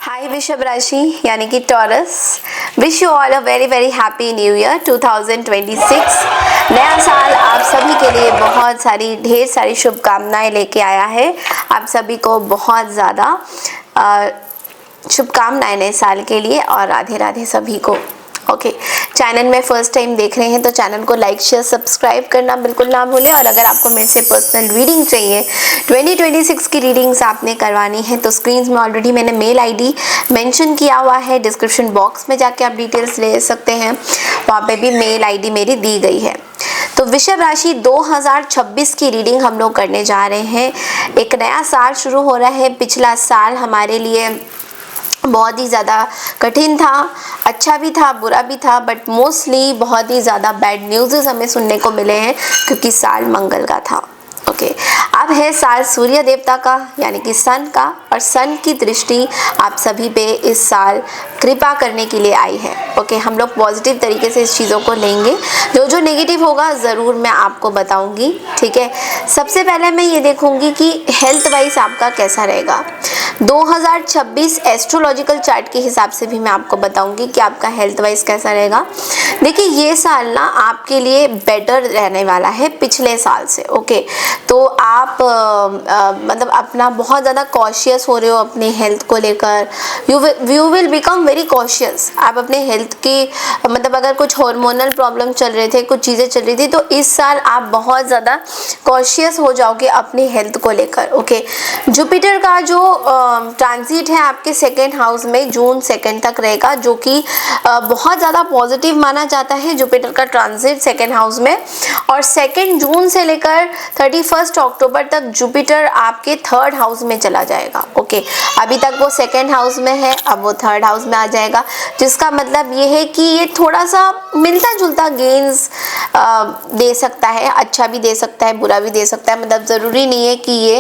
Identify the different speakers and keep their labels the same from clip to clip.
Speaker 1: हाय वृषभ राशि यानी कि taurus, wish you all a very very happy new year 2026। नया साल आप सभी के लिए बहुत सारी ढेर सारी शुभकामनाएं लेके आया है। आप सभी को बहुत ज़्यादा शुभकामनाएं नए साल के लिए और राधे राधे सभी को। ओके, चैनल में फर्स्ट टाइम देख रहे हैं तो चैनल को लाइक शेयर सब्सक्राइब करना बिल्कुल ना भूलें। और अगर आपको मेरे से पर्सनल रीडिंग चाहिए, 2026 की रीडिंग्स आपने करवानी है तो स्क्रीन में ऑलरेडी मैंने मेल आईडी मेंशन किया हुआ है, डिस्क्रिप्शन बॉक्स में जाके आप डिटेल्स ले सकते हैं, वहाँ पे भी मेल आईडी मेरी दी गई है। तो वृषभ राशि 2026 की रीडिंग हम लोग करने जा रहे हैं। एक नया साल शुरू हो रहा है। पिछला साल हमारे लिए बहुत ही ज़्यादा कठिन था, अच्छा भी था बुरा भी था, बट मोस्टली बहुत ही ज़्यादा बैड न्यूज़ हमें सुनने को मिले हैं क्योंकि साल मंगल का था। ओके, अब है साल सूर्य देवता का यानी कि सन का, और सन की दृष्टि आप सभी पे इस साल कृपा करने के लिए आई है। ओके, हम लोग पॉजिटिव तरीके से इस चीज़ों को लेंगे, जो जो नेगेटिव होगा ज़रूर मैं आपको बताऊंगी। ठीक है, सबसे पहले मैं ये देखूंगी कि हेल्थ वाइज आपका कैसा रहेगा। 2026 एस्ट्रोलॉजिकल चार्ट के हिसाब से भी मैं आपको बताऊंगी कि आपका हेल्थ वाइज कैसा रहेगा। देखिए, ये साल ना आपके लिए बेटर रहने वाला है पिछले साल से। ओके, तो आप मतलब अपना बहुत ज़्यादा कॉशियस हो रहे हो अपने हेल्थ को लेकर। You will become very cautious. आप अपने हेल्थ की मतलब अगर कुछ हार्मोनल प्रॉब्लम चल रहे थे, कुछ चीज़ें चल रही थी, तो इस साल आप बहुत ज़्यादा कॉशियस हो जाओगे अपनी हेल्थ को लेकर। ओके, जुपिटर का जो ट्रांजिट है आपके सेकेंड हाउस में जून 2 तक रहेगा, जो कि बहुत ज़्यादा पॉजिटिव माना जाता है जुपिटर का ट्रांजिट सेकेंड हाउस में। और 2 जून से लेकर 31 अक्टूबर तक जुपिटर आपके थर्ड हाउस में चला जाएगा। ओके, अभी तक वो सेकेंड हाउस में है, अब वो थर्ड हाउस में आ जाएगा, जिसका मतलब ये है कि ये थोड़ा सा मिलता जुलता गेन्स दे सकता है, अच्छा भी दे सकता है बुरा भी दे सकता है। मतलब ज़रूरी नहीं है कि ये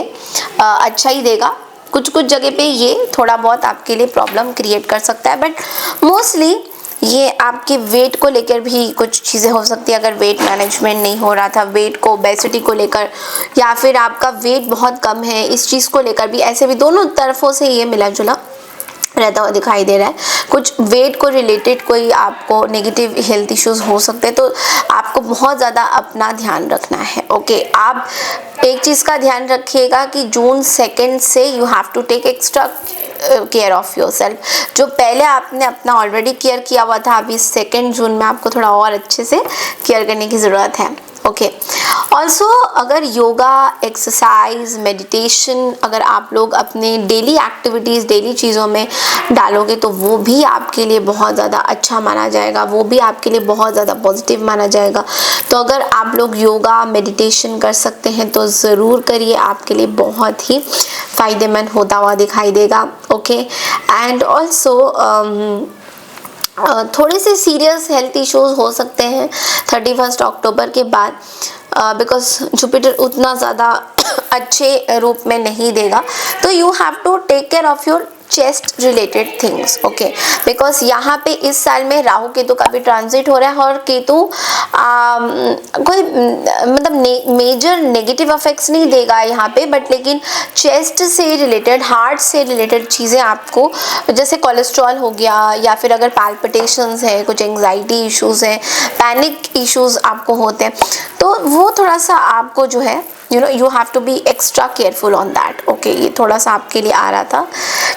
Speaker 1: अच्छा ही देगा, कुछ कुछ जगह पे ये थोड़ा बहुत आपके लिए प्रॉब्लम क्रिएट कर सकता है, बट मोस्टली ये आपके वेट को लेकर भी कुछ चीज़ें हो सकती है। अगर वेट मैनेजमेंट नहीं हो रहा था, वेट को ओबेसिटी को लेकर, या फिर आपका वेट बहुत कम है, इस चीज़ को लेकर भी, ऐसे भी दोनों तरफों से ये मिला जुला रहता हुआ दिखाई दे रहा है। कुछ वेट को रिलेटेड कोई आपको नेगेटिव हेल्थ इश्यूज हो सकते हैं, तो आपको बहुत ज़्यादा अपना ध्यान रखना है। ओके, आप एक चीज़ का ध्यान रखिएगा कि जून 2 से you have to take extra care of yourself. जो पहले आपने अपना ऑलरेडी केयर किया हुआ था, अभी 2 जून में आपको थोड़ा और अच्छे से केयर करने की ज़रूरत है। ओके, ऑल्सो अगर योगा, एक्सरसाइज, मेडिटेशन अगर आप लोग अपने डेली एक्टिविटीज़, डेली चीज़ों में डालोगे तो वो भी आपके लिए बहुत ज़्यादा अच्छा माना जाएगा, वो भी आपके लिए बहुत ज़्यादा पॉजिटिव माना जाएगा। तो अगर आप लोग योगा, मेडिटेशन कर सकते हैं तो ज़रूर करिए, आपके लिए बहुत ही फ़ायदेमंद होता हुआ दिखाई देगा। ओके, एंड ऑल्सो थोड़े से सीरियस हेल्थ इश्यूज हो सकते हैं 31 अक्टूबर के बाद, बिकॉज जुपिटर उतना ज़्यादा अच्छे रूप में नहीं देगा। तो you have to take care of your chest related things. Okay, because यहाँ पे इस साल में राहु केतु का भी ट्रांजिट हो रहा है, और केतु कोई मतलब मेजर नेगेटिव इफेक्ट्स नहीं देगा यहाँ पे, बट लेकिन चेस्ट से रिलेटेड, हार्ट से रिलेटेड चीज़ें आपको, जैसे कोलेस्ट्रॉल हो गया, या फिर अगर पैल्पिटेशंस है, कुछ एंग्जाइटी इश्यूज हैं, पैनिक इश्यूज आपको होते हैं, तो वो थोड़ा सा आपको जो है you have to be extra careful on that। Okay, ये थोड़ा सा आपके लिए आ रहा था।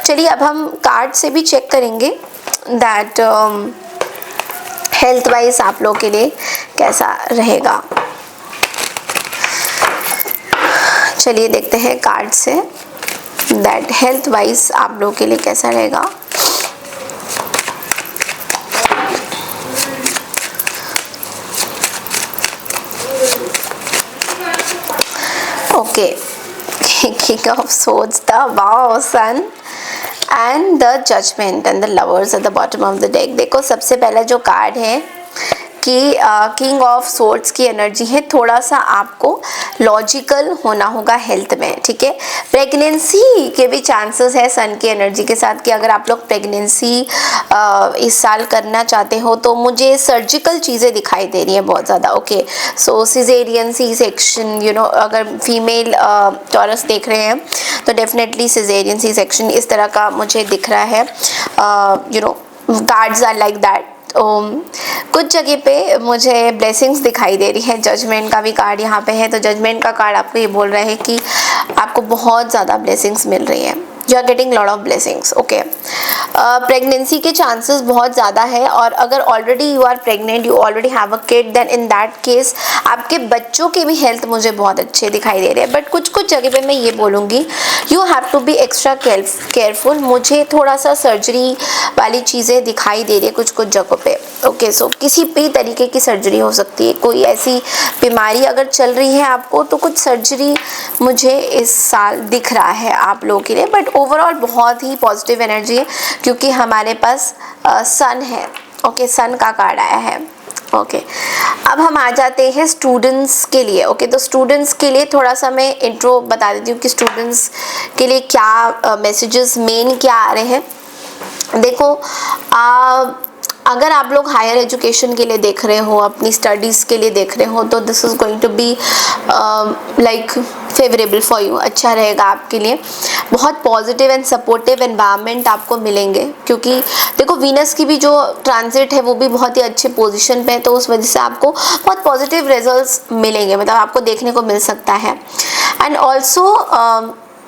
Speaker 1: चलिए, अब हम कार्ड से भी चेक करेंगे दैट हेल्थ वाइज आप लोग के लिए कैसा रहेगा। चलिए देखते हैं card say that health wise आप लोग के लिए कैसा रहेगा। Okay, King of Swords, the Wow, Sun and the Judgment and the Lovers at the bottom of the deck। देखो, सबसे पहला जो कार्ड है कि किंग ऑफ सोर्ड्स की एनर्जी है, थोड़ा सा आपको लॉजिकल होना होगा हेल्थ में, ठीक है। प्रेगनेंसी के भी चांसेस है सन की एनर्जी के साथ, कि अगर आप लोग प्रेगनेंसी इस साल करना चाहते हो तो मुझे सर्जिकल चीज़ें दिखाई दे रही हैं बहुत ज़्यादा, okay. So caesarean, C section, you know, अगर फीमेल टॉरस देख रहे हैं तो डेफिनेटली सिजेरियन, सी सेक्शन इस तरह का मुझे दिख रहा है, you know, cards are like that. कुछ जगह पे मुझे ब्लेसिंग्स दिखाई दे रही है, जजमेंट का भी कार्ड यहाँ पे है, तो जजमेंट का कार्ड आपको ये बोल रहा है कि आपको बहुत ज़्यादा ब्लेसिंग्स मिल रही है, you are getting lot of blessings, okay. Pregnancy के चांसेस बहुत ज़्यादा है, और अगर already you are pregnant, you already have a kid, then in that case आपके बच्चों के भी हेल्थ मुझे बहुत अच्छे दिखाई दे रहे हैं। बट कुछ कुछ जगह पे मैं ये बोलूँगी you have to be extra careful. मुझे थोड़ा सा सर्जरी वाली चीज़ें दिखाई दे रही है कुछ कुछ जगहों पे, ओके। सो किसी भी तरीके की सर्जरी हो सकती है, कोई ऐसी बीमारी अगर चल रही है आपको तो कुछ सर्जरी मुझे इस साल दिख रहा है आप लोगों के लिए। बट ओवरऑल बहुत ही पॉजिटिव एनर्जी है, क्योंकि हमारे पास सन है, ओके, सन का कार्ड आया है, ओके। अब हम आ जाते हैं स्टूडेंट्स के लिए, ओके। तो स्टूडेंट्स के लिए थोड़ा सा मैं इंट्रो बता देती हूँ कि स्टूडेंट्स के लिए क्या मैसेजेस मेन क्या आ रहे हैं। देखो, अगर आप लोग हायर एजुकेशन के लिए देख रहे हो, अपनी स्टडीज़ के लिए देख रहे हो, तो this is going to be like favourable for you, अच्छा रहेगा आपके लिए। बहुत पॉजिटिव एंड सपोर्टिव एनवायरनमेंट आपको मिलेंगे, क्योंकि देखो वीनस की भी जो ट्रांजिट है वो भी बहुत ही अच्छे पोजीशन पे है, तो उस वजह से आपको बहुत पॉजिटिव रिजल्ट्स मिलेंगे, मतलब आपको देखने को मिल सकता है। एंड ऑल्सो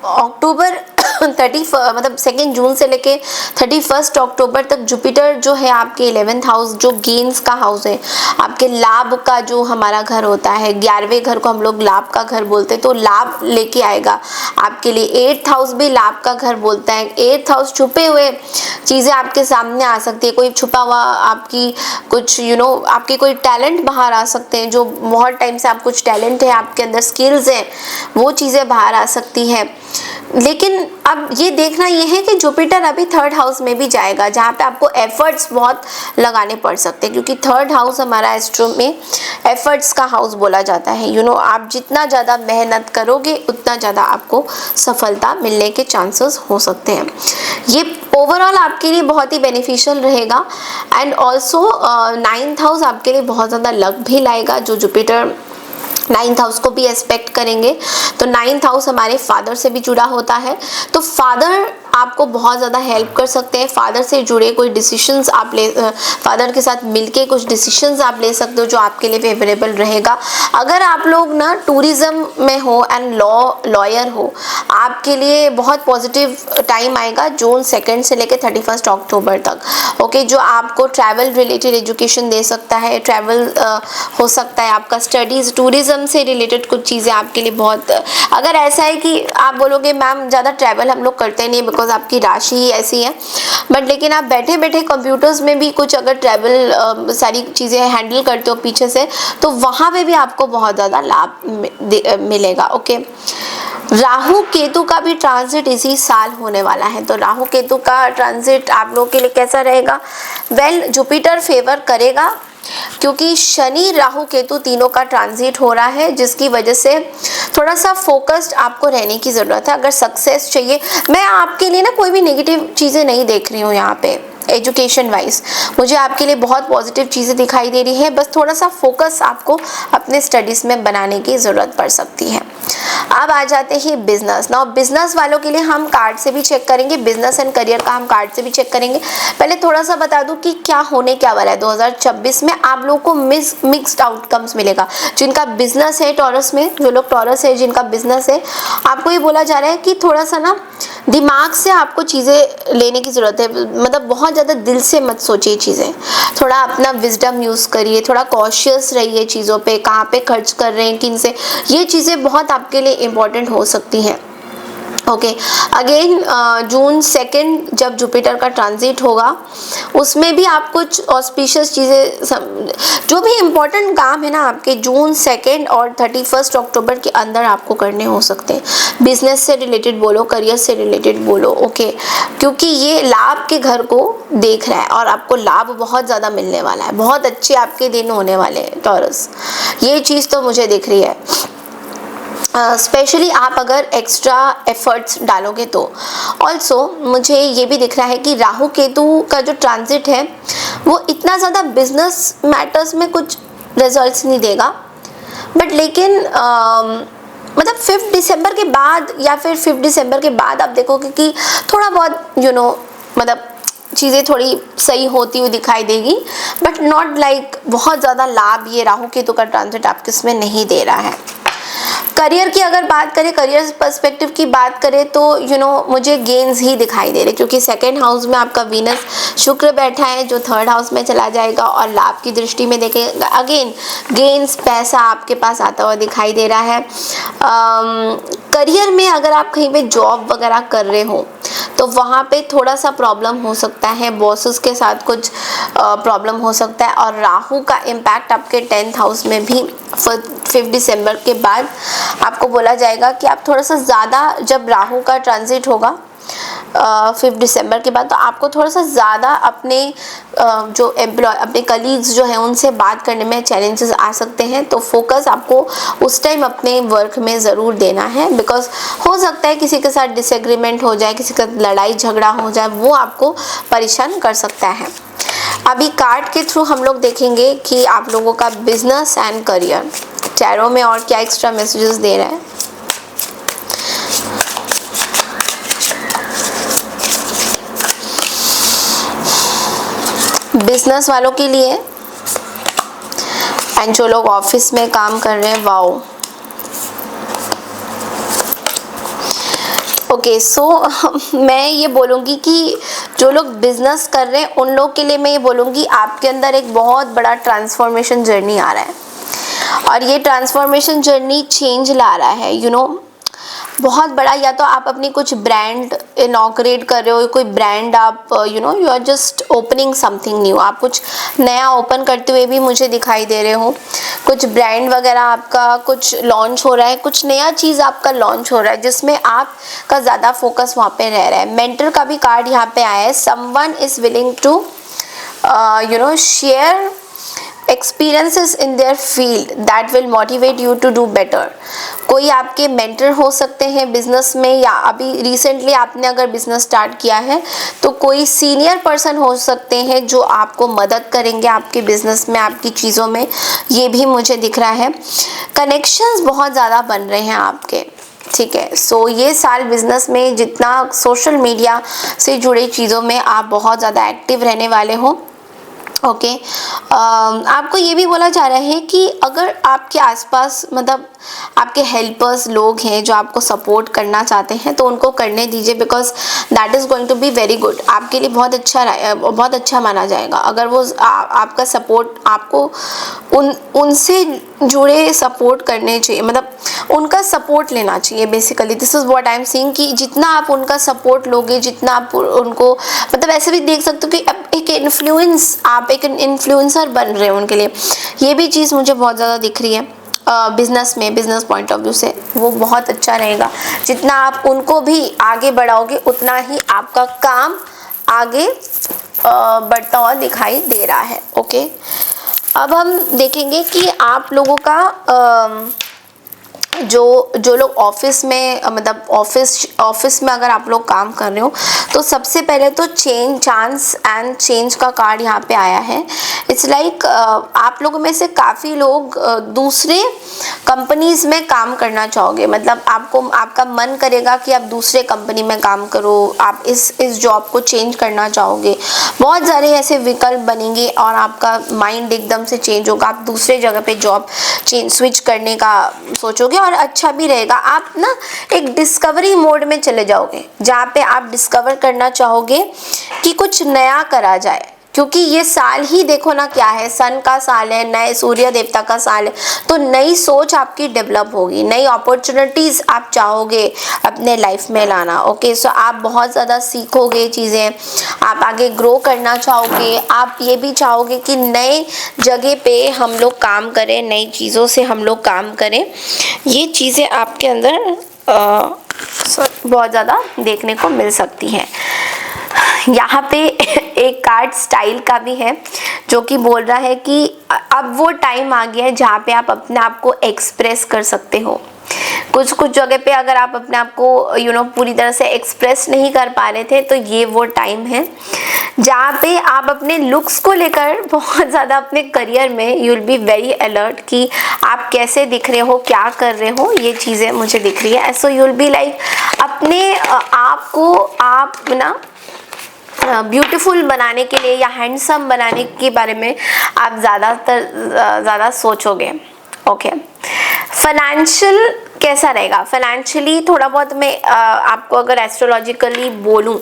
Speaker 1: अक्टूबर 2 जून से लेके 31 अक्टूबर तक जुपिटर जो है आपके 11th हाउस, जो गेन्स का हाउस है, आपके लाभ का जो हमारा घर होता है, 11वें घर को हम लोग लाभ का घर बोलते हैं, तो लाभ लेके आएगा आपके लिए। 8th हाउस भी लाभ का घर बोलता है। 8th हाउस, छुपे हुए चीज़ें आपके सामने आ सकती है, कोई छुपा हुआ आपकी कुछ आपके कोई टैलेंट बाहर आ सकते हैं, जो बहुत टाइम से आप कुछ टैलेंट है आपके अंदर, स्किल्स हैं, वो चीज़ें बाहर आ सकती हैं। लेकिन अब ये देखना ये है कि जुपिटर अभी 3rd हाउस में भी जाएगा, जहाँ पे आपको एफर्ट्स बहुत लगाने पड़ सकते हैं, क्योंकि 3rd हाउस हमारा एस्ट्रो में एफर्ट्स का हाउस बोला जाता है। आप जितना ज़्यादा मेहनत करोगे उतना ज़्यादा आपको सफलता मिलने के चांसेस हो सकते हैं। ये ओवरऑल आपके लिए बहुत ही बेनिफिशियल रहेगा। एंड ऑल्सो 9th हाउस आपके लिए बहुत ज़्यादा लक भी लाएगा, जो जुपिटर 9th हाउस को भी एस्पेक्ट करेंगे। तो 9th हाउस हमारे फादर से भी जुड़ा होता है, तो फादर आपको बहुत ज़्यादा हेल्प कर सकते हैं। फादर से जुड़े कोई डिसीशंस आप फादर के साथ मिलके कुछ डिसीशंस आप ले सकते हो, जो आपके लिए फेवरेबल रहेगा। अगर आप लोग ना टूरिज्म में हो एंड लॉयर हो, आपके लिए बहुत पॉजिटिव टाइम आएगा जून 2 से लेकर 31 अक्टूबर तक, ओके। जो आपको ट्रैवल रिलेटेड एजुकेशन दे सकता है, ट्रैवल हो सकता है आपका, स्टडीज़, टूरिज्म से रिलेटेड कुछ चीज़ें आपके लिए बहुत। अगर ऐसा है कि आप बोलोगे मैम ज़्यादा ट्रैवल हम लोग करते नहीं, बिकॉज आपकी राशि ही ऐसी है, बट लेकिन आप बैठे बैठे कंप्यूटर्स में भी कुछ अगर ट्रैवल सारी चीज़ें हैंडल करते हो पीछे से, तो वहाँ पे भी आपको बहुत ज़्यादा लाभ मिलेगा, ओके। राहु केतु का भी ट्रांजिट इसी साल होने वाला है, तो राहु केतु का ट्रांजिट आप लोगों के लिए कैसा रहेगा? वेल, जुपिटर फेवर करेगा, क्योंकि शनि राहु केतु तीनों का ट्रांजिट हो रहा है, जिसकी वजह से थोड़ा सा फोकस्ड आपको रहने की ज़रूरत है। अगर सक्सेस चाहिए, मैं आपके लिए ना कोई भी नेगेटिव चीज़ें नहीं देख रही हूँ यहाँ पे। एजुकेशन वाइज मुझे आपके लिए बहुत पॉजिटिव चीज़ें दिखाई दे रही है, बस थोड़ा सा फोकस आपको अपने स्टडीज़ में बनाने की ज़रूरत पड़ सकती है। अब आ जाते हैं बिजनेस। नाउ बिजनेस वालों के लिए हम कार्ड से भी चेक करेंगे, बिजनेस एंड करियर का हम कार्ड से भी चेक करेंगे। पहले थोड़ा सा बता दूं कि क्या होने क्या वाला है 2026 में। आप लोगों को मिक्स्ड आउटकम्स मिलेगा। जिनका बिजनेस है टॉरस में, जो लोग टॉरस है जिनका बिजनेस है, आपको ये बोला जा रहा है कि थोड़ा सा ना दिमाग से आपको चीज़ें लेने की ज़रूरत है, मतलब बहुत ज़्यादा दिल से मत सोचिए चीज़ें, थोड़ा अपना विजडम यूज़ करिए, थोड़ा कॉशियस रहिए चीज़ों पे, कहाँ पे खर्च कर रहे हैं, किन से, ये चीज़ें बहुत आपके लिए इम्पोर्टेंट हो सकती हैं। ओके अगेन जून 2 जब जुपिटर का ट्रांजिट होगा उसमें भी आप कुछ ऑस्पिशियस चीज़ें, जो भी इम्पोर्टेंट काम है ना आपके जून 2 और 31 अक्टूबर के अंदर आपको करने हो सकते हैं। बिजनेस से रिलेटेड बोलो, करियर से रिलेटेड बोलो, ओके क्योंकि ये लाभ के घर को देख रहा है और आपको लाभ बहुत ज़्यादा मिलने वाला है, बहुत अच्छे आपके दिन होने वाले हैं टॉरस, ये चीज़ तो मुझे दिख रही है। स्पेशली आप अगर एक्स्ट्रा एफर्ट्स डालोगे तो। ऑल्सो मुझे ये भी दिख रहा है कि राहु केतु का जो ट्रांजिट है वो इतना ज़्यादा बिजनेस मैटर्स में कुछ रिजल्ट्स नहीं देगा, बट लेकिन मतलब 5 दिसंबर के बाद या फिर 5 दिसंबर के बाद आप देखोगे कि थोड़ा बहुत मतलब चीज़ें थोड़ी सही होती हुई दिखाई देगी, बट नॉट लाइक बहुत ज़्यादा लाभ ये राहु केतु का ट्रांजिट आपके इसमें नहीं दे रहा है। करियर की अगर बात करें, करियर पर्सपेक्टिव की बात करें तो मुझे गेन्स ही दिखाई दे रहे, क्योंकि 2nd हाउस में आपका वीनस शुक्र बैठा है जो 3rd हाउस में चला जाएगा और लाभ की दृष्टि में देखेगा। अगेन गेन्स, पैसा आपके पास आता हुआ दिखाई दे रहा है। करियर में अगर आप कहीं पे जॉब वगैरह कर रहे हो तो वहाँ पे थोड़ा सा प्रॉब्लम हो सकता है, बॉसेस के साथ कुछ प्रॉब्लम हो सकता है, और राहु का इम्पैक्ट आपके 10th हाउस में भी 5 दिसंबर के बाद आपको बोला जाएगा कि आप थोड़ा सा ज़्यादा, जब राहु का ट्रांजिट होगा 5 दिसंबर के बाद, तो आपको थोड़ा सा ज़्यादा अपने जो अपने कलीग्स जो हैं उनसे बात करने में चैलेंजेस आ सकते हैं। तो फोकस आपको उस टाइम अपने वर्क में ज़रूर देना है, बिकॉज हो सकता है किसी के साथ डिसएग्रीमेंट हो जाए, किसी का लड़ाई झगड़ा हो जाए, वो आपको परेशान कर सकता है। अभी कार्ड के थ्रू हम लोग देखेंगे कि आप लोगों का बिजनेस एंड करियर टैरो में और क्या एक्स्ट्रा मैसेजेस दे रहा है। बिजनेस वालों के लिए एंड जो लोग ऑफिस में काम कर रहे हैं, वाओ। ओके सो मैं ये बोलूँगी कि जो लोग बिजनेस कर रहे हैं उन लोग के लिए मैं ये बोलूँगी आपके अंदर एक बहुत बड़ा ट्रांसफॉर्मेशन जर्नी आ रहा है, और ये ट्रांसफॉर्मेशन जर्नी चेंज ला रहा है बहुत बड़ा। या तो आप अपनी कुछ ब्रांड इनॉग्रेट कर रहे हो, कोई ब्रांड आप you are just opening something new, आप कुछ नया ओपन करते हुए भी मुझे दिखाई दे रहे हो। कुछ ब्रांड वगैरह आपका कुछ लॉन्च हो रहा है, कुछ नया चीज़ आपका लॉन्च हो रहा है जिसमें आपका ज़्यादा फोकस वहाँ पे रह रहा है। मेंटर का भी कार्ड यहाँ पे आया है। Someone is willing to share experiences in their field that will motivate you to do better। कोई आपके मेंटर हो सकते हैं बिजनेस में, या अभी रिसेंटली आपने अगर बिजनेस स्टार्ट किया है तो कोई सीनियर पर्सन हो सकते हैं जो आपको मदद करेंगे आपके बिजनेस में, आपकी चीज़ों में, ये भी मुझे दिख रहा है। कनेक्शंस बहुत ज़्यादा बन रहे हैं आपके, ठीक है। सो ये साल बिजनेस में जितना सोशल मीडिया से जुड़े चीज़ों में आप बहुत ज़्यादा एक्टिव रहने वाले हो। ओके आपको ये भी बोला जा रहा है कि अगर आपके आसपास मतलब आपके हेल्पर्स लोग हैं जो आपको सपोर्ट करना चाहते हैं तो उनको करने दीजिए, because that is going to be very good, आपके लिए बहुत अच्छा माना जाएगा अगर वो आपका सपोर्ट, आपको उनसे जुड़े सपोर्ट करने चाहिए, मतलब उनका सपोर्ट लेना चाहिए basically. This is what I am saying कि जितना आप उनका सपोर्ट लोगे, जितना आप उनको मतलब ऐसे भी देख सकते हो कि एक इन्फ्लुएंस, आप एक इन्फ्लुएंसर बन रहे हो उनके लिए, ये भी चीज़ मुझे बहुत ज़्यादा दिख रही है। बिजनेस में, बिजनेस पॉइंट ऑफ व्यू से वो बहुत अच्छा रहेगा। जितना आप उनको भी आगे बढ़ाओगे उतना ही आपका काम आगे बढ़ता हुआ दिखाई दे रहा है। ओके अब हम देखेंगे कि आप लोगों का जो लोग ऑफिस में मतलब ऑफिस में अगर आप लोग काम कर रहे हो तो सबसे पहले तो चांस एंड चेंज का कार्ड यहाँ पे आया है। इट्स लाइक आप लोगों में से काफ़ी लोग दूसरे कंपनीज में काम करना चाहोगे, मतलब आपका मन करेगा कि आप दूसरे कंपनी में काम करो, आप इस जॉब को चेंज करना चाहोगे। बहुत सारे ऐसे विकल्प बनेंगे और आपका माइंड एकदम से चेंज होगा, आप दूसरे जगह पे जॉब स्विच करने का सोचोगे और अच्छा भी रहेगा। आप ना एक डिस्कवरी मोड में चले जाओगे जहाँ पे आप डिस्कवर करना चाहोगे कि कुछ नया करा जाए, क्योंकि ये साल ही देखो ना क्या है, सन का साल है, नए सूर्य देवता का साल है, तो नई सोच आपकी डेवलप होगी, नई अपॉर्चुनिटीज़ आप चाहोगे अपने लाइफ में लाना। ओके, सो आप बहुत ज़्यादा सीखोगे चीज़ें, आप आगे ग्रो करना चाहोगे, आप ये भी चाहोगे कि नए जगह पे हम लोग काम करें, नई चीज़ों से हम लोग काम करें। ये चीज़ें आपके अंदर बहुत ज़्यादा देखने को मिल सकती हैं। यहाँ पे एक कार्ड स्टाइल का भी है जो कि बोल रहा है कि अब वो टाइम आ गया है जहाँ पे आप अपने आप को एक्सप्रेस कर सकते हो। कुछ जगह पे अगर आप अपने आप को पूरी तरह से एक्सप्रेस नहीं कर पा रहे थे, तो ये वो टाइम है जहाँ पे आप अपने लुक्स को लेकर बहुत ज़्यादा अपने करियर में you will be very alert कि आप कैसे दिख रहे हो, क्या कर रहे हो, ये चीज़ें मुझे दिख रही है। So you will be like अपने आप को आप ना ब्यूटीफुल बनाने के लिए या हैंडसम बनाने के बारे में आप ज़्यादा सोचोगे। ओके, फाइनेंशियल कैसा रहेगा? फाइनेंशियली थोड़ा बहुत मैं आपको अगर एस्ट्रोलॉजिकली बोलूं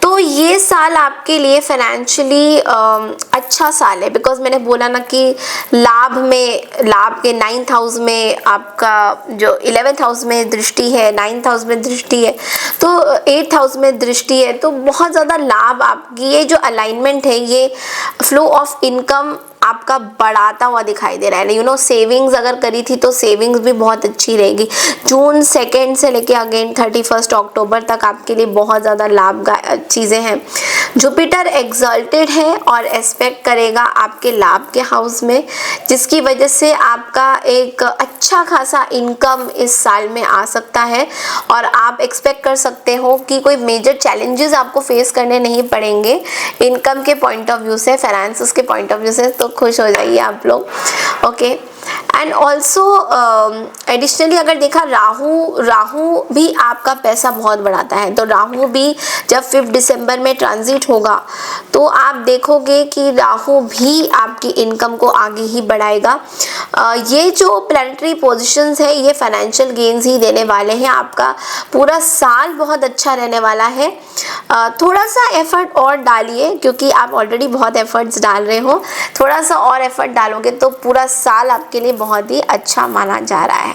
Speaker 1: तो ये साल आपके लिए फाइनेंशियली अच्छा साल है, बिकॉज मैंने बोला ना कि लाभ के 9th हाउस में आपका जो 11th हाउस में दृष्टि है, 9th हाउस में दृष्टि है, तो 8th हाउस में दृष्टि है, तो बहुत ज़्यादा लाभ आपकी ये जो अलाइनमेंट है, ये फ्लो ऑफ इनकम आपका बढ़ाता हुआ दिखाई दे रहा है। सेविंग्स अगर करी थी तो सेविंग्स भी बहुत अच्छी रहेगी। जून 2 से लेके अगेन 31 अक्टूबर तक आपके लिए बहुत ज़्यादा लाभ चीज़ें हैं। जुपिटर एक्सल्टेड है और एस्पेक्ट करेगा आपके लाभ के हाउस में, जिसकी वजह से आपका एक अच्छा खासा इनकम इस साल में आ सकता है और आप एक्सपेक्ट कर सकते हो कि कोई मेजर चैलेंजेस आपको फेस करने नहीं पड़ेंगे इनकम के पॉइंट ऑफ व्यू से, फाइनेंसेस के पॉइंट ऑफ व्यू से। तो खुश हो जाइए आप लोग। ओके, एंड ऑल्सो एडिशनली अगर देखा राहु भी आपका पैसा बहुत बढ़ाता है, तो राहु भी जब 5 दिसंबर में ट्रांजिट होगा तो आप देखोगे कि राहु भी आपकी इनकम को आगे ही बढ़ाएगा। ये जो प्लैनेटरी पोजीशंस है ये फाइनेंशियल गेन्स ही देने वाले हैं। आपका पूरा साल बहुत अच्छा रहने वाला है। थोड़ा सा एफर्ट और डालिए, क्योंकि आप ऑलरेडी बहुत एफर्ट्स डाल रहे हो, थोड़ा सा और एफर्ट डालोगे तो पूरा साल आपके लिए बहुत ही अच्छा माना जा रहा है।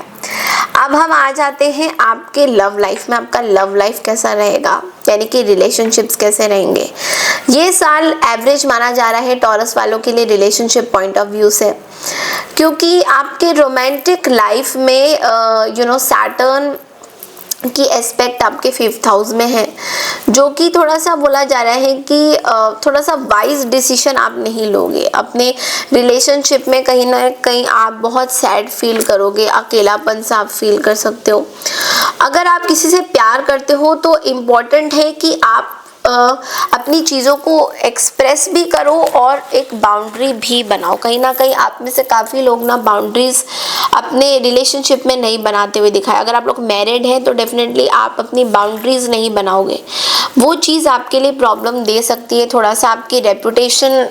Speaker 1: अब हम आ जाते हैं आपके लव लाइफ में। आपका लव लाइफ कैसा रहेगा, यानी कि रिलेशनशिप्स कैसे रहेंगे। ये साल एवरेज माना जा रहा है टॉरस वालों के लिए रिलेशनशिप पॉइंट ऑफ व्यू से, क्योंकि आपके रोमांटिक लाइफ में सैटर्न की एस्पेक्ट आपके 5th हाउस में है, जो कि थोड़ा सा बोला जा रहा है कि थोड़ा सा वाइज डिसीजन आप नहीं लोगे अपने रिलेशनशिप में। कहीं ना कहीं आप बहुत सैड फील करोगे, अकेलापन सा आप फील कर सकते हो। अगर आप किसी से प्यार करते हो तो इम्पॉर्टेंट है कि आप अपनी चीज़ों को एक्सप्रेस भी करो और एक बाउंड्री भी बनाओ। कहीं ना कहीं आप में से काफ़ी लोग ना बाउंड्रीज अपने रिलेशनशिप में नहीं बनाते हुए दिखाए। अगर आप लोग मैरिड हैं तो डेफिनेटली आप अपनी बाउंड्रीज नहीं बनाओगे, वो चीज़ आपके लिए प्रॉब्लम दे सकती है। थोड़ा सा आपकी रेपुटेशन,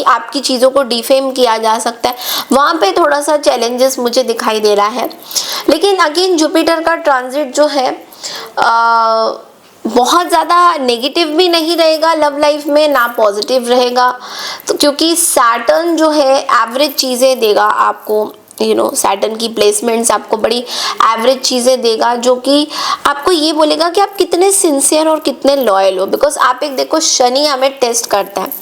Speaker 1: आपकी चीज़ों को डिफेम किया जा सकता है, वहाँ पे थोड़ा सा चैलेंजेस मुझे दिखाई दे रहा है। लेकिन अगेन जुपिटर का ट्रांजिट जो है बहुत ज़्यादा नेगेटिव भी नहीं रहेगा लव लाइफ में, ना पॉजिटिव रहेगा, तो क्योंकि सैटर्न जो है एवरेज चीज़ें देगा आपको। सैटर्न की प्लेसमेंट्स आपको बड़ी एवरेज चीज़ें देगा, जो कि आपको ये बोलेगा कि आप कितने सिंसियर और कितने लॉयल हो। बिकॉज आप एक देखो, शनि हमें टेस्ट करता है,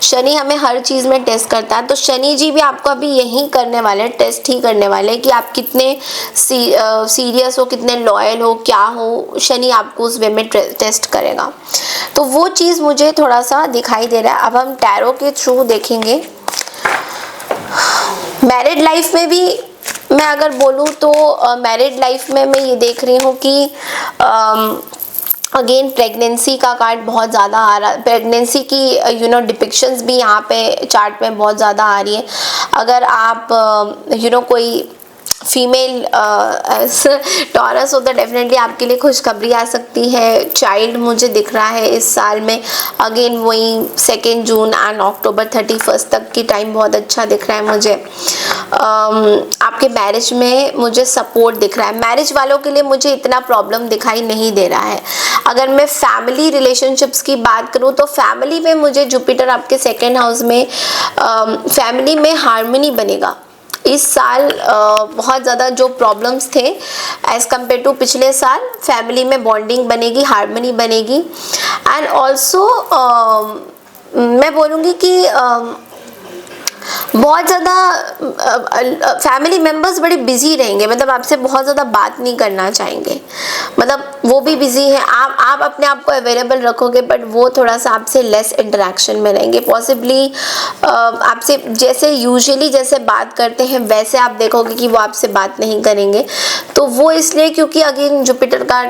Speaker 1: शनि हमें हर चीज़ में टेस्ट करता है, तो शनि जी भी आपको अभी यही करने वाले हैं, टेस्ट ही करने वाले हैं कि आप कितने सीरियस हो, कितने लॉयल हो, क्या हो। शनि आपको उस वे में टेस्ट करेगा, तो वो चीज़ मुझे थोड़ा सा दिखाई दे रहा है। अब हम टैरो के थ्रू देखेंगे। मैरिड लाइफ में भी मैं अगर बोलूँ तो मैरिड लाइफ में मैं ये देख रही हूँ कि अगेन प्रेगनेंसी का कार्ड बहुत ज़्यादा आ रहा है। प्रेगनेंसी की डिपिक्शंस भी यहाँ पे चार्ट में बहुत ज़्यादा आ रही है। अगर आप कोई फीमेल टॉरस हो तो डेफिनेटली आपके लिए खुशखबरी आ सकती है। चाइल्ड मुझे दिख रहा है इस साल में। अगेन वही 2 जून एंड अक्टूबर 31 तक की टाइम बहुत अच्छा दिख रहा है मुझे। आपके मैरिज में मुझे सपोर्ट दिख रहा है। मैरिज वालों के लिए मुझे इतना प्रॉब्लम दिखाई नहीं दे रहा है। अगर मैं फैमिली रिलेशनशिप्स की बात करूं तो फैमिली में मुझे जुपिटर आपके सेकेंड हाउस में, फैमिली में हार्मनी बनेगा। इस साल बहुत ज़्यादा जो प्रॉब्लम्स थे एज़ कम्पेयर टू पिछले साल, फैमिली में बॉन्डिंग बनेगी, हार्मनी बनेगी। एंड ऑल्सो मैं बोलूँगी कि बहुत ज़्यादा फैमिली मेम्बर्स बड़े बिजी रहेंगे, मतलब आपसे बहुत ज़्यादा बात नहीं करना चाहेंगे, मतलब वो भी बिजी हैं। आप अपने आप को अवेलेबल रखोगे बट वो थोड़ा सा आपसे लेस इंटरेक्शन में रहेंगे। पॉसिबली आपसे जैसे यूजुअली जैसे बात करते हैं वैसे आप देखोगे कि वो आपसे बात नहीं करेंगे। तो वो इसलिए क्योंकि अगेन जुपिटर का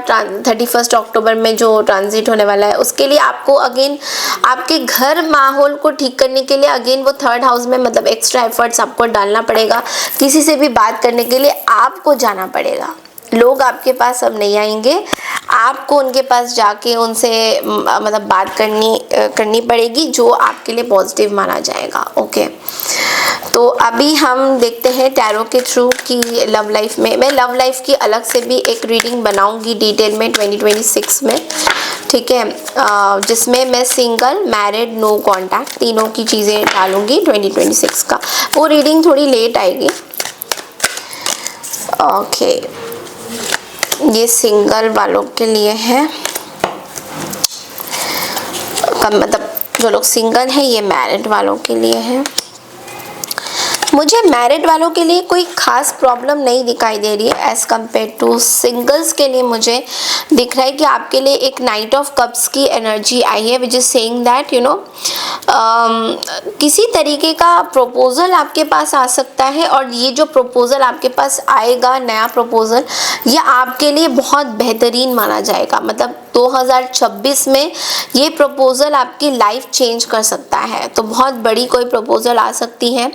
Speaker 1: 31 अक्टूबर में जो ट्रांजिट होने वाला है उसके लिए आपको अगेन आपके घर माहौल को ठीक करने के लिए अगेन वो थर्ड हाउस में, मतलब एक्स्ट्रा एफर्ट्स आपको डालना पड़ेगा। किसी से भी बात करने के लिए आपको जाना पड़ेगा। लोग आपके पास अब नहीं आएंगे, आपको उनके पास जाके उनसे मतलब बात करनी पड़ेगी जो आपके लिए पॉजिटिव माना जाएगा। ओके, तो अभी हम देखते हैं टैरो के थ्रू कि लव लाइफ में, मैं लव लाइफ की अलग से भी एक रीडिंग बनाऊंगी डिटेल में 2026 में, ठीक है, जिसमें मैं सिंगल, मैरिड, नो कॉन्टैक्ट तीनों की चीज़ें डालूंगी 2026 का। वो रीडिंग थोड़ी लेट आएगी। ओके, ये सिंगल वालों के लिए है, मतलब जो लोग सिंगल हैं, ये मैरिड वालों के लिए है। मुझे मैरिड वालों के लिए कोई खास प्रॉब्लम नहीं दिखाई दे रही है एज़ कम्पेयर टू सिंगल्स के लिए। मुझे दिख रहा है कि आपके लिए एक नाइट ऑफ कप्स की एनर्जी आई है, which is saying that you know किसी तरीके का प्रपोजल आपके पास आ सकता है, और ये जो प्रपोजल आपके पास आएगा, नया प्रपोजल, ये आपके लिए बहुत बेहतरीन माना जाएगा। मतलब 2026 में ये प्रपोजल आपकी लाइफ चेंज कर सकता है। तो बहुत बड़ी कोई प्रपोजल आ सकती है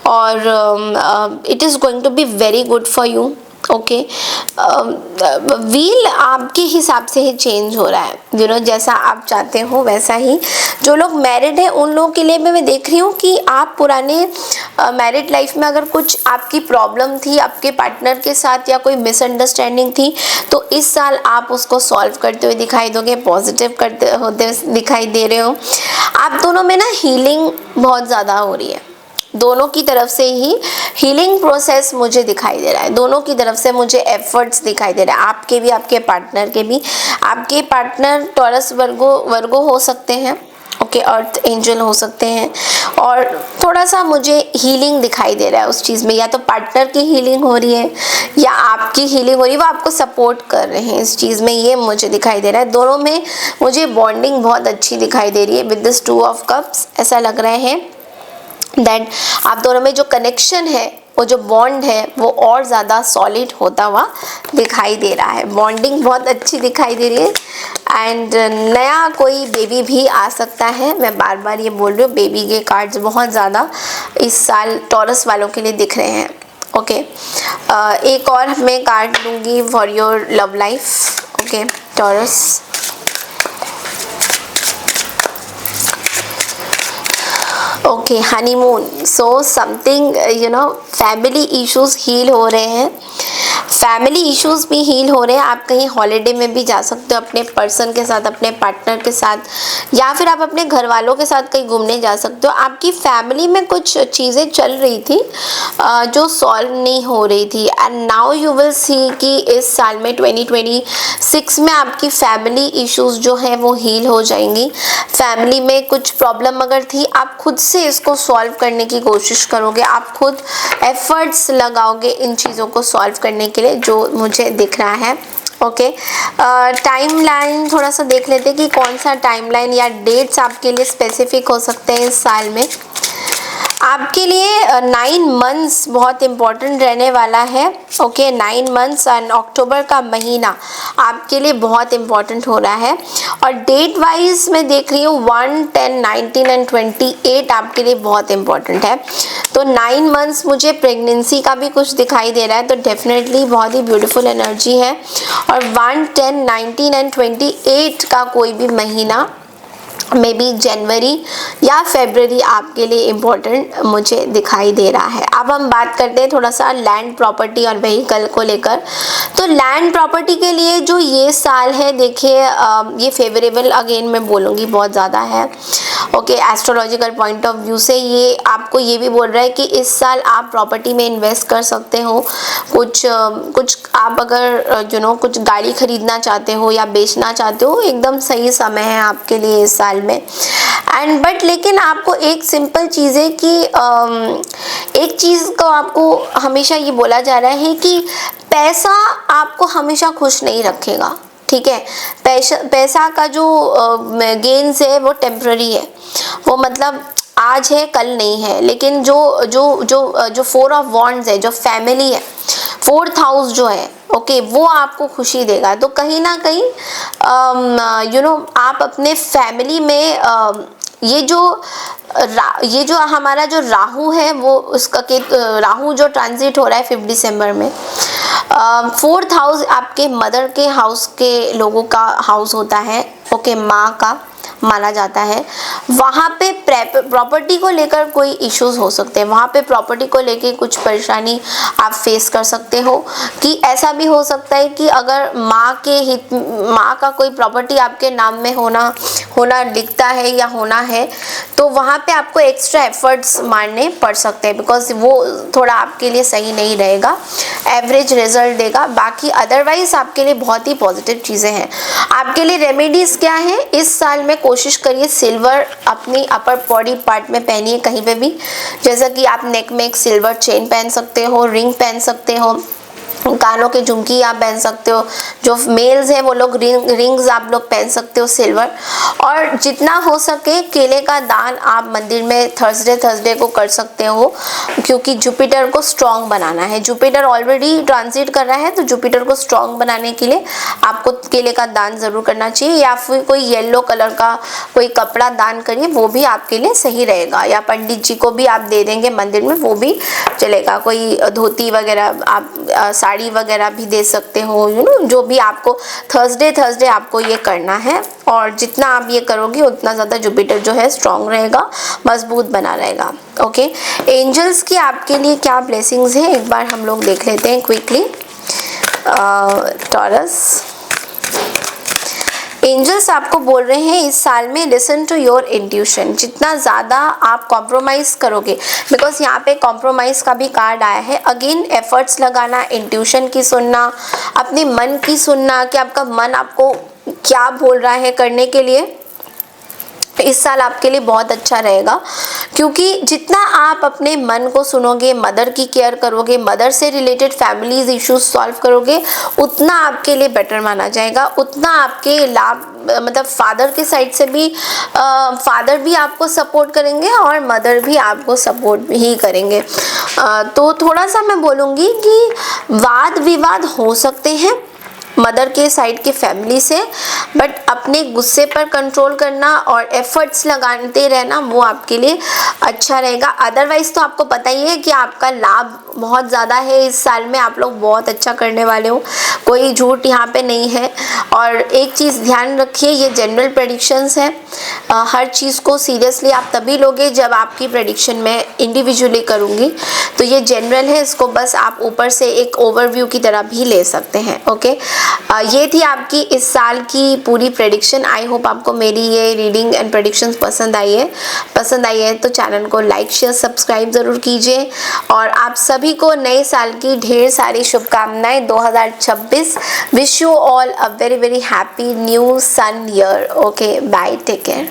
Speaker 1: और it is going to be very good for you. Okay, wheel आपके हिसाब से ही चेंज हो रहा है, यू नो, जैसा आप चाहते हो वैसा ही। जो लोग मैरिड हैं उन लोगों के लिए मैं देख रही हूँ कि आप पुराने मैरिड लाइफ में अगर कुछ आपकी प्रॉब्लम थी आपके पार्टनर के साथ या कोई मिसअंडरस्टैंडिंग थी, तो इस साल आप उसको सॉल्व करते हुए दिखाई दोगे, पॉजिटिव करते होते दिखाई दे रहे हो। आप दोनों में ना हीलिंग बहुत ज़्यादा हो रही है, दोनों की तरफ से ही हीलिंग प्रोसेस मुझे दिखाई दे रहा है। दोनों की तरफ से मुझे एफर्ट्स दिखाई दे रहा है, आपके भी आपके पार्टनर के भी। आपके पार्टनर टॉरस वर्गो हो सकते हैं, ओके, अर्थ एंजल हो सकते हैं, और थोड़ा सा मुझे हीलिंग दिखाई दे रहा है उस चीज़ में। या तो पार्टनर की हीलिंग हो रही है या आपकी हीलिंग हो रही है, वो आपको सपोर्ट कर रहे हैं इस चीज़ में, ये मुझे दिखाई दे रहा है। दोनों में मुझे बॉन्डिंग बहुत अच्छी दिखाई दे रही है विद दिस 2 ऑफ कप्स। ऐसा लग रहा है दैट आप दोनों में जो कनेक्शन है, वो जो बॉन्ड है, वो और ज़्यादा सॉलिड होता हुआ दिखाई दे रहा है। बॉन्डिंग बहुत अच्छी दिखाई दे रही है एंड नया कोई बेबी भी आ सकता है। मैं बार बार ये बोल रही हूँ, बेबी के कार्ड्स बहुत ज़्यादा इस साल टॉरस वालों के लिए दिख रहे हैं। ओके, एक और मैं कार्ड लूँगी for your love life. Okay, Taurus. Okay, honeymoon. So something you know, family issues heal हो रहे हैं, फैमिली इश्यूज भी हील हो रहे हैं। आप कहीं हॉलीडे में भी जा सकते हो अपने पर्सन के साथ, अपने पार्टनर के साथ, या फिर आप अपने घर वालों के साथ कहीं घूमने जा सकते हो। आपकी फैमिली में कुछ चीज़ें चल रही थी जो सॉल्व नहीं हो रही थी, and now you will see कि इस साल में 2026 में आपकी फैमिली इश्यूज जो है वो हील हो जाएंगी। फैमिली में कुछ प्रॉब्लम अगर थी, आप खुद से इसको सॉल्व करने की कोशिश करोगे, आप खुद एफर्ट्स लगाओगे इन चीज़ों को सॉल्व करने के लिए, जो मुझे दिख रहा है। ओके, टाइमलाइन थोड़ा सा देख लेते हैं कि कौन सा टाइमलाइन या डेट्स आपके लिए स्पेसिफिक हो सकते हैं इस साल में। आपके लिए 9 मंथ्स बहुत इम्पॉर्टेंट रहने वाला है। ओके, 9 मंथ्स एंड अक्टूबर का महीना आपके लिए बहुत इम्पॉर्टेंट हो रहा है। और डेट वाइज मैं देख रही हूँ 1, 10, 19 एंड 28 आपके लिए बहुत इम्पॉर्टेंट है। तो 9 मंथ्स मुझे प्रेगनेंसी का भी कुछ दिखाई दे रहा है, तो डेफिनेटली बहुत ही ब्यूटीफुल एनर्जी है। और 1, 10, 19 एंड 28 का कोई भी महीना मे बी जनवरी या फरवरी आपके लिए इम्पोर्टेंट मुझे दिखाई दे रहा है। अब हम बात करते हैं थोड़ा सा लैंड प्रॉपर्टी और व्हीकल को लेकर। तो लैंड प्रॉपर्टी के लिए जो ये साल है, देखिए ये फेवरेबल अगेन मैं बोलूँगी बहुत ज़्यादा है। Okay, astrological point of view से ये आपको ये भी बोल रहा है कि इस साल आप प्रॉपर्टी में इन्वेस्ट कर सकते हो। कुछ आप अगर कुछ गाड़ी खरीदना चाहते हो या बेचना चाहते हो, एकदम सही समय है आपके लिए इस साल में। एंड बट लेकिन आपको एक सिंपल चीज़ है कि एक चीज़ को आपको हमेशा ये बोला जा रहा है कि पैसा आपको हमेशा खुश नहीं रखेगा, ठीक है। पैसा का जो गेन्स है वो टेम्प्ररी है, वो मतलब आज है कल नहीं है। लेकिन जो जो जो जो 4 ऑफ वॉन्ड्स है, जो फैमिली है, 4th हाउस जो है, ओके, वो आपको खुशी देगा। तो कहीं ना कहीं आप अपने फैमिली में ये जो हमारा जो राहु है, वो उसका राहु जो ट्रांजिट हो रहा है 5 दिसंबर में, 4th हाउस आपके मदर के हाउस के लोगों का हाउस होता है, ओके, माँ का माना जाता है। वहाँ पे प्रॉपर्टी को लेकर कोई इश्यूज हो सकते हैं, वहाँ पे प्रॉपर्टी को लेकर कुछ परेशानी आप फेस कर सकते हो। कि ऐसा भी हो सकता है कि अगर माँ का कोई प्रॉपर्टी आपके नाम में होना दिखता है या होना है, तो वहाँ पे आपको एक्स्ट्रा एफर्ट्स मारने पड़ सकते हैं, बिकॉज वो थोड़ा आपके लिए सही नहीं रहेगा, एवरेज रिजल्ट देगा। बाकी अदरवाइज आपके लिए बहुत ही पॉजिटिव चीज़ें हैं। आपके लिए रेमेडीज क्या है, इस साल में कोशिश करिए सिल्वर अपनी अपर बॉडी पार्ट में पहनिए कहीं पे भी। जैसा कि आप नेक में एक सिल्वर चेन पहन सकते हो, रिंग पहन सकते हो, कानों के झुमकी आप पहन सकते हो। जो मेल्स हैं वो लोग रिंग्स आप लोग पहन सकते हो सिल्वर। और जितना हो सके केले का दान आप मंदिर में थर्सडे को कर सकते हो, क्योंकि जुपिटर को स्ट्रॉन्ग बनाना है। जुपिटर ऑलरेडी ट्रांजिट कर रहा है, तो जुपिटर को स्ट्रॉन्ग बनाने के लिए आपको केले का दान ज़रूर करना चाहिए। या फिर कोई येलो कलर का कोई कपड़ा दान करिए, वो भी आपके लिए सही रहेगा। या पंडित जी को भी आप दे देंगे मंदिर में, वो भी चलेगा। कोई धोती वगैरह आप साड़ी वगैरह भी दे सकते हो, जो भी आपको थर्सडे आपको ये करना है। और जितना आप ये करोगे उतना ज़्यादा जुपिटर जो है स्ट्रॉन्ग रहेगा, मजबूत बना रहेगा। ओके, एंजल्स की आपके लिए क्या ब्लेसिंग्स हैं एक बार हम लोग देख लेते हैं क्विकली। टॉरस एंजल्स आपको बोल रहे हैं इस साल में लिसन टू योर इंट्यूशन। जितना ज़्यादा आप कॉम्प्रोमाइज़ करोगे, बिकॉज यहाँ पे कॉम्प्रोमाइज़ का भी कार्ड आया है। अगेन एफर्ट्स लगाना, इंट्यूशन की सुनना, अपने मन की सुनना कि आपका मन आपको क्या बोल रहा है करने के लिए। इस साल आपके लिए बहुत अच्छा रहेगा, क्योंकि जितना आप अपने मन को सुनोगे, मदर की केयर करोगे, मदर से रिलेटेड फैमिलीज इश्यूज सॉल्व करोगे, उतना आपके लिए बेटर माना जाएगा। उतना आपके लाभ, मतलब फादर के साइड से भी फादर भी आपको सपोर्ट करेंगे और मदर भी आपको सपोर्ट ही करेंगे। तो थोड़ा सा मैं बोलूँगी कि वाद विवाद हो सकते हैं मदर के साइड के फैमिली से, बट अपने गुस्से पर कंट्रोल करना और एफर्ट्स लगाते रहना वो आपके लिए अच्छा रहेगा। अदरवाइज तो आपको पता ही है कि आपका लाभ बहुत ज़्यादा है इस साल में, आप लोग बहुत अच्छा करने वाले हो, कोई झूठ यहाँ पे नहीं है। और एक चीज़ ध्यान रखिए, ये जनरल प्रेडिक्शंस है, हर चीज़ को सीरियसली आप तभी लोगे जब आपकी प्रेडिक्शन मैं इंडिविजुअली करूँगी। तो ये जनरल है, इसको बस आप ऊपर से एक ओवरव्यू की तरह भी ले सकते हैं। ओके, ये थी आपकी इस साल की पूरी प्रेडिक्शन। आई होप आपको मेरी ये रीडिंग एंड प्रेडिक्शंस पसंद आई है तो चैनल को लाइक शेयर सब्सक्राइब ज़रूर कीजिए। और आप सभी को नए साल की ढेर सारी शुभकामनाएं 2026। Wish you all a very very happy new sun year. Okay, bye, take care.